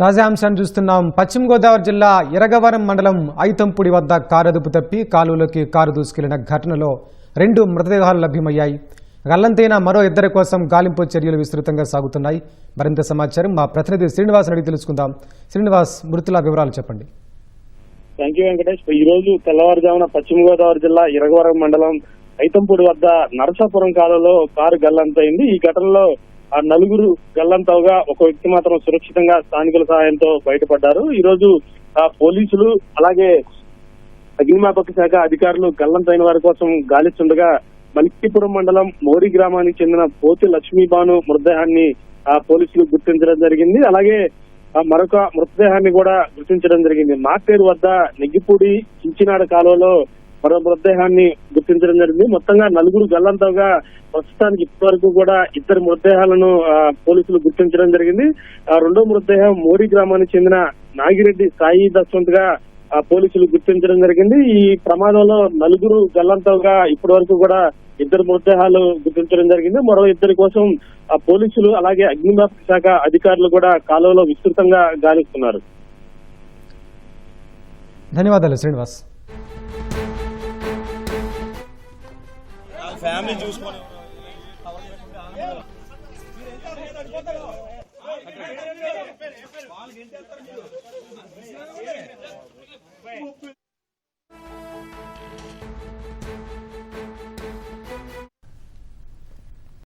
తాజా అంశాన్ని చూస్తున్నాం. పశ్చిమ గోదావరి జిల్లా ఇరగవరం మండలం ఐతంపుడి వద్ద కారు అదుపు తప్పి కాలువలోకి కారు దూసుకెళ్లిన ఘటనలో 2 మృతదేహాలు లభ్యమయ్యాయి. గల్లంతైన మరో 2 కోసం గాలింపు చర్యలు విస్తృతంగా సాగుతున్నాయి. మరింత సమాచారం మా ప్రతినిధి శ్రీనివాస్ అడిగి తెలుసుకుందాం. శ్రీనివాస్, మృతుల వివరాలు చెప్పండి. Thank you Venkatesh. ఈ రోజు తెల్లవారుజామున పశ్చిమ గోదావరి జిల్లా ఇరగవరం మండలం ఐతంపూడి వద్ద నరసాపురం కాలువలో కారు గల్లంతైంది. ఈ ఘటనలో ఆ 4 గల్లంతవుగా ఒక వ్యక్తి మాత్రం సురక్షితంగా స్థానికుల సహాయంతో బయటపడ్డారు. ఈ రోజు పోలీసులు అలాగే అగ్నిమాపక శాఖ అధికారులు గల్లంతైన వారి కోసం గాలిస్తుండగా మలిక్కిపురం మండలం మోరి గ్రామానికి చెందిన పోతి లక్ష్మీబాను మృతదేహాన్ని పోలీసులు గుర్తించడం జరిగింది. అలాగే మరొక మృతదేహాన్ని కూడా గుర్తించడం జరిగింది. మాకేరు వద్ద నెగ్గిపూడి చించినాడ కాలువలో మరో మృతదేహాన్ని గుర్తించడం జరిగింది. మొత్తంగా 4 గల్లంతవుగా ప్రస్తుతానికి ఇప్పటి వరకు కూడా 2 మృతదేహాలను పోలీసులు గుర్తించడం జరిగింది. రెండో మృతదేహం మోరి గ్రామానికి చెందిన నాగిరెడ్డి సాయి దస్వంత్ గా పోలీసులు గుర్తించడం జరిగింది. ఈ ప్రమాదంలో 4 గల్లంతవుగా ఇప్పటి వరకు కూడా 2 మృతదేహాలు గుర్తించడం జరిగింది. మరో 2 కోసం పోలీసులు అలాగే అగ్నిమాపక శాఖ అధికారులు కూడా కాలువలో విస్తృతంగా గాలిస్తున్నారు. ధన్యవాదాలు శ్రీనివాస్. ఫ్యామిలీ చూసుకొని